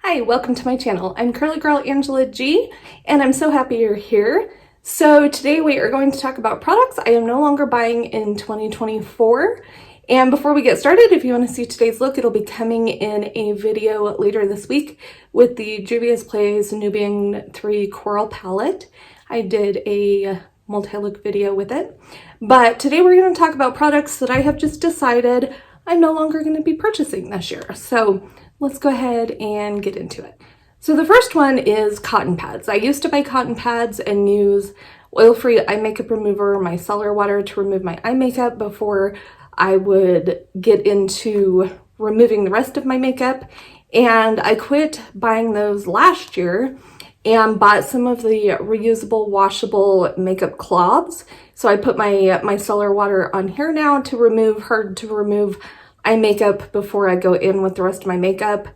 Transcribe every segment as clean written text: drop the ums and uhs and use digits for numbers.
Hi, welcome to my channel. I'm CurlyGirlAngelaG, and I'm so happy you're here. So today we are going to talk about products I am no longer buying in 2024. And before we get started, if you want to see today's look, it'll be coming in a video later this week with the Juvia's Place Nude 3 Coral Palette. I did a multi-look video with it. But today we're going to talk about products that I have just decided I'm no longer going to be purchasing this year. So let's go ahead and get into it. So the first one is cotton pads. I used to buy cotton pads and use oil-free eye makeup remover, micellar water to remove my eye makeup before I would get into removing the rest of my makeup. And I quit buying those last year and bought some of the reusable washable makeup cloths. So I put my micellar water on here now to remove eye makeup before I go in with the rest of my makeup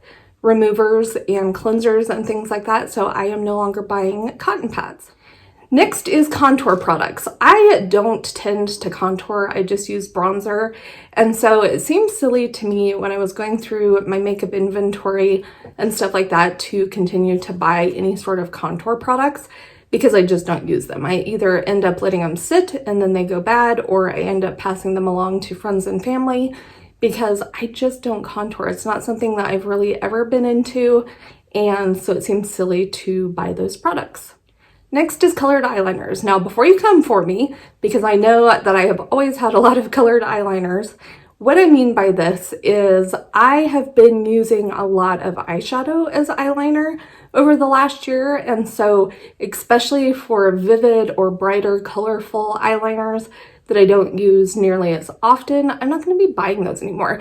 removers and cleansers and things like that. So I am no longer buying cotton pads. Next is contour products. I don't tend to contour, I just use bronzer. And so it seems silly to me when I was going through my makeup inventory and stuff like that to continue to buy any sort of contour products because I just don't use them. I either end up letting them sit and then they go bad, or I end up passing them along to friends and family because I just don't contour. It's not something that I've really ever been into, and so it seems silly to buy those products. Next is colored eyeliners. Now, before you come for me, because I know that I have always had a lot of colored eyeliners, what I mean by this is I have been using a lot of eyeshadow as eyeliner over the last year, and so especially for vivid or brighter colorful eyeliners that I don't use nearly as often, I'm not going to be buying those anymore.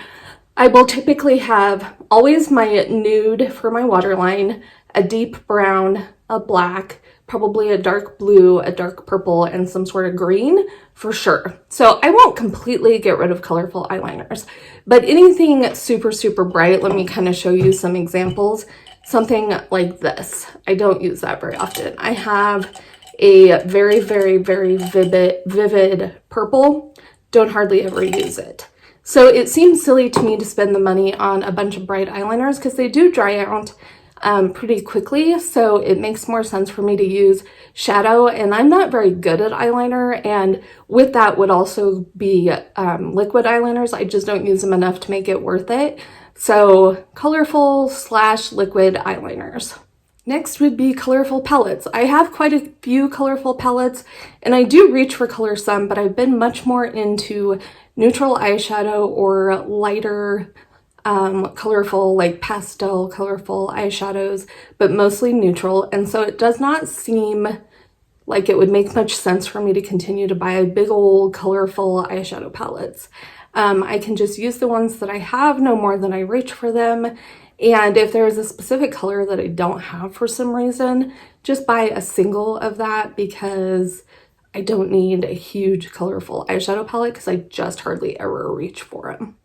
I will typically have always my nude for my waterline, a deep brown, a black, probably a dark blue, a dark purple, and some sort of green for sure. So I won't completely get rid of colorful eyeliners, but anything super, super bright, let me kind of show you some examples. Something like this. I don't use that very often. I have a very, very, very vivid purple. Don't hardly ever use it. So it seems silly to me to spend the money on a bunch of bright eyeliners because they do dry out pretty quickly. So it makes more sense for me to use shadow, and I'm not very good at eyeliner. And with that would also be liquid eyeliners. I just don't use them enough to make it worth it. So colorful / liquid eyeliners. Next would be colorful palettes. I have quite a few colorful palettes, and I do reach for color some, but I've been much more into neutral eyeshadow or lighter colorful, like pastel colorful eyeshadows, but mostly neutral. And so it does not seem like it would make much sense for me to continue to buy big old colorful eyeshadow palettes. I can just use the ones that I have, no more than I reach for them. And if there's a specific color that I don't have for some reason, just buy a single of that because I don't need a huge colorful eyeshadow palette because I just hardly ever reach for them.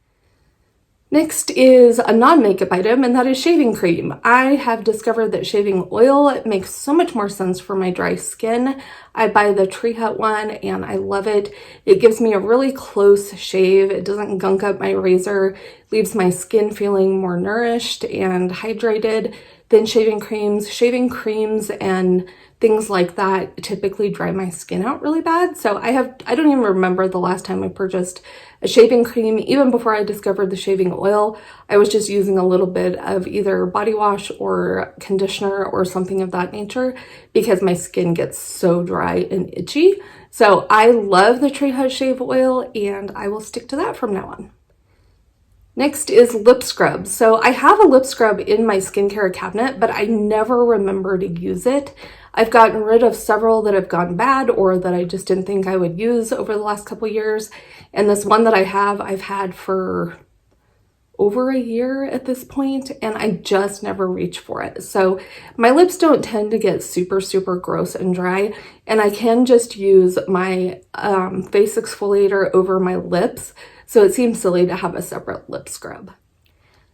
Next is a non-makeup item, and that is shaving cream. I have discovered that shaving oil makes so much more sense for my dry skin. I buy the Tree Hut one and I love it. It gives me a really close shave. It doesn't gunk up my razor, leaves my skin feeling more nourished and hydrated than shaving creams. Shaving creams and things like that typically dry my skin out really bad. So I don't even remember the last time I purchased a shaving cream. Even before I discovered the shaving oil, I was just using a little bit of either body wash or conditioner or something of that nature because my skin gets so dry and itchy. So I love the Tree Hut shave oil, and I will stick to that from now on. Next is lip scrub. So I have a lip scrub in my skincare cabinet, but I never remember to use it. I've gotten rid of several that have gone bad or that I just didn't think I would use over the last couple years. And this one that I have, I've had for over a year at this point, and I just never reach for it. So my lips don't tend to get super, super gross and dry, and I can just use my face exfoliator over my lips. So it seems silly to have a separate lip scrub.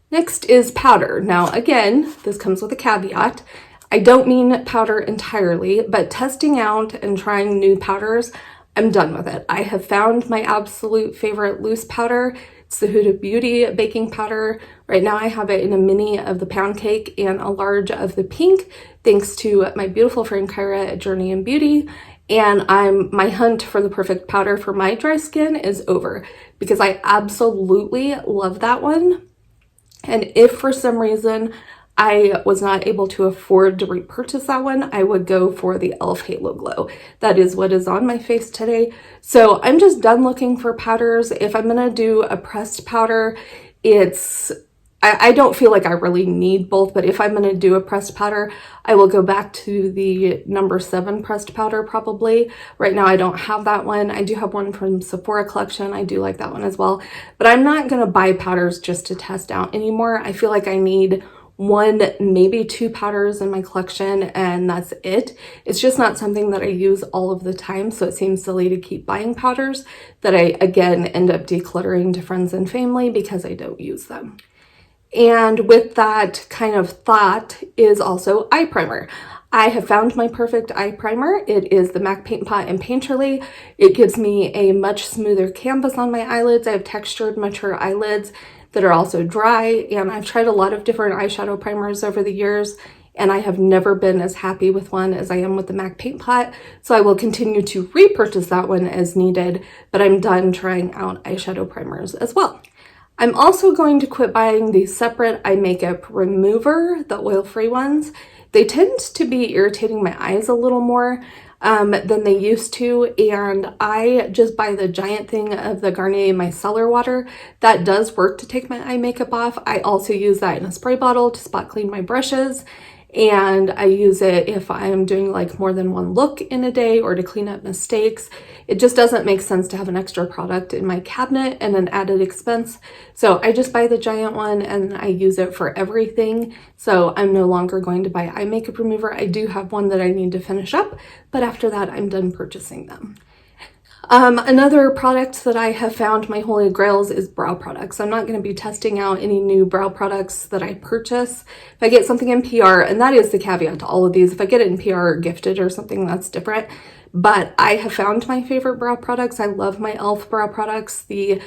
Next is powder. Now, again, this comes with a caveat. I don't mean powder entirely, but testing out and trying new powders, I'm done with it. I have found my absolute favorite loose powder It's the Huda Beauty baking powder. Right now I have it in a mini of the pound cake and a large of the pink, thanks to my beautiful friend Kyra at Journey in Beauty. And my hunt for the perfect powder for my dry skin is over, because I absolutely love that one. And if for some reason I was not able to afford to repurchase that one, I would go for the e.l.f. Halo Glow. That is what is on my face today. So I'm just done looking for powders. If I'm gonna do a pressed powder, I don't feel like I really need both, but if I'm going to do a pressed powder, I will go back to the number 7 pressed powder probably. Right now I don't have that one. I do have one from Sephora collection. I do like that one as well, but I'm not going to buy powders just to test out anymore. I feel like I need 1, maybe 2 powders in my collection, and that's it. It's just not something that I use all of the time, so it seems silly to keep buying powders that I, again, end up decluttering to friends and family because I don't use them. And with that kind of thought is also eye primer. I have found my perfect eye primer. It is the MAC Paint Pot in Painterly. It gives me a much smoother canvas on my eyelids. I have textured, mature eyelids that are also dry, and I've tried a lot of different eyeshadow primers over the years, and I have never been as happy with one as I am with the MAC Paint Pot, so I will continue to repurchase that one as needed, but I'm done trying out eyeshadow primers as well. I'm also going to quit buying the separate eye makeup remover, the oil-free ones. They tend to be irritating my eyes a little more than they used to, and I just buy the giant thing of the Garnier Micellar Water. That does work to take my eye makeup off. I also use that in a spray bottle to spot clean my brushes, and I use it if I'm doing like more than one look in a day or to clean up mistakes. It just doesn't make sense to have an extra product in my cabinet and an added expense. So I just buy the giant one and I use it for everything. So I'm no longer going to buy eye makeup remover. I do have one that I need to finish up, but after that I'm done purchasing them. Another product that I have found my holy grails is brow products. I'm not going to be testing out any new brow products that I purchase. If I get something in PR, and that is the caveat to all of these, if I get it in PR or gifted or something, that's different. But I have found my favorite brow products. I love my e.l.f. brow products, the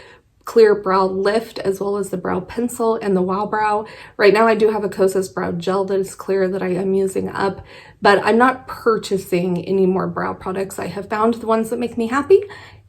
Clear Brow Lift, as well as the Brow Pencil and the Wow Brow. Right now I do have a KOSAS brow gel that is clear that I am using up, but I'm not purchasing any more brow products. I have found the ones that make me happy,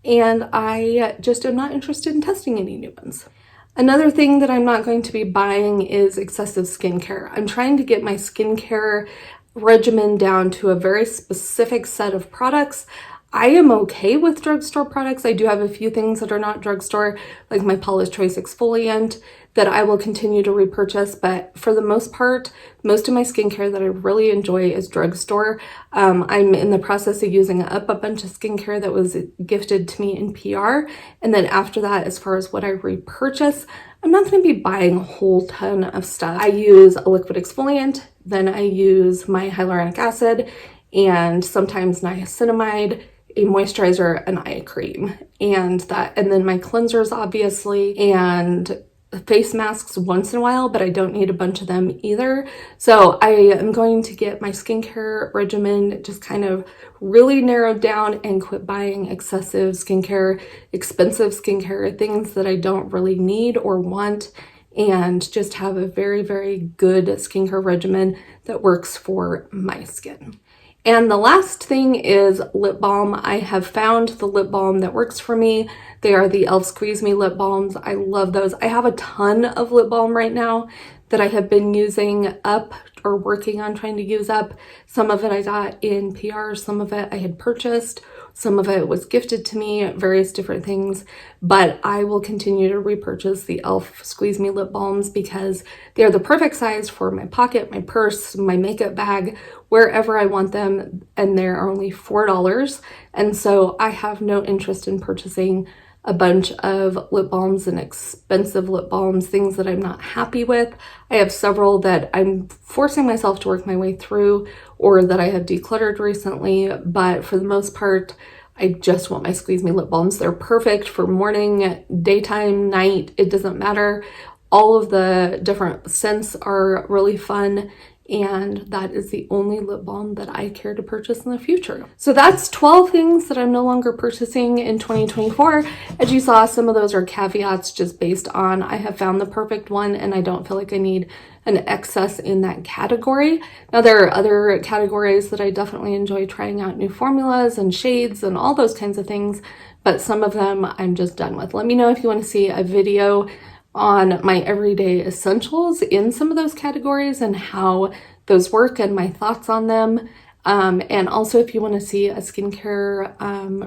and I just am not interested in testing any new ones. Another thing that I'm not going to be buying is excessive skincare. I'm trying to get my skincare regimen down to a very specific set of products. I am okay with drugstore products. I do have a few things that are not drugstore, like my Paula's Choice exfoliant that I will continue to repurchase, but for the most part, most of my skincare that I really enjoy is drugstore. I'm in the process of using up a bunch of skincare that was gifted to me in PR, and then after that, as far as what I repurchase, I'm not going to be buying a whole ton of stuff. I use a liquid exfoliant, then I use my hyaluronic acid, and sometimes niacinamide, a moisturizer, an eye cream, and then my cleansers obviously, and face masks once in a while, but I don't need a bunch of them either. So I am going to get my skincare regimen just kind of really narrowed down and quit buying excessive skincare, expensive skincare, things that I don't really need or want, and just have a very, very good skincare regimen that works for my skin. And the last thing is lip balm. I have found the lip balm that works for me. They are the e.l.f. Squeeze Me lip balms. I love those. I have a ton of lip balm right now that I have been using up or working on trying to use up. Some of it I got in PR, some of it I had purchased, some of it was gifted to me, various different things, but I will continue to repurchase the e.l.f. Squeeze Me lip balms because they are the perfect size for my pocket, my purse, my makeup bag, wherever I want them, and they're only $4, and so I have no interest in purchasing a bunch of lip balms and expensive lip balms, things that I'm not happy with. I have several that I'm forcing myself to work my way through or that I have decluttered recently, but for the most part, I just want my Squeeze Me lip balms. They're perfect for morning, daytime, night, it doesn't matter. All of the different scents are really fun, and that is the only lip balm that I care to purchase in the future. So that's 12 things that I'm no longer purchasing in 2024. As you saw, some of those are caveats just based on I have found the perfect one and I don't feel like I need an excess in that category. Now there are other categories that I definitely enjoy trying out new formulas and shades and all those kinds of things, but some of them I'm just done with. Let me know if you want to see a video on my everyday essentials in some of those categories and how those work and my thoughts on them. And also if you want to see a skincare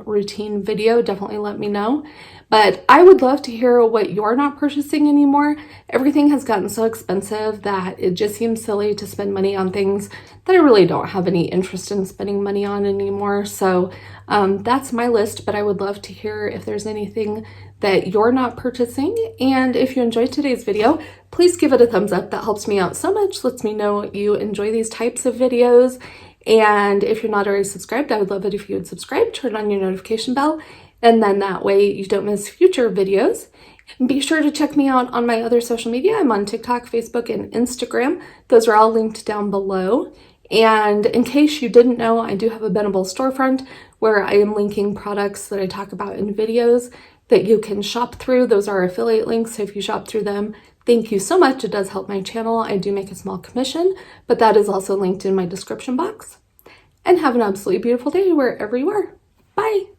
routine video, definitely let me know. But I would love to hear what you're not purchasing anymore. Everything has gotten so expensive that it just seems silly to spend money on things that I really don't have any interest in spending money on anymore. So that's my list, but I would love to hear if there's anything that you're not purchasing. And if you enjoyed today's video, please give it a thumbs up. That helps me out so much, lets me know you enjoy these types of videos. And if you're not already subscribed, I would love it if you would subscribe, turn on your notification bell, and then that way you don't miss future videos. And be sure to check me out on my other social media. I'm on TikTok, Facebook, and Instagram. Those are all linked down below. And in case you didn't know, I do have a Bendable storefront where I am linking products that I talk about in videos that you can shop through. Those are affiliate links, so if you shop through them, thank you so much. It does help my channel. I do make a small commission, but that is also linked in my description box. And have an absolutely beautiful day wherever you are. Bye!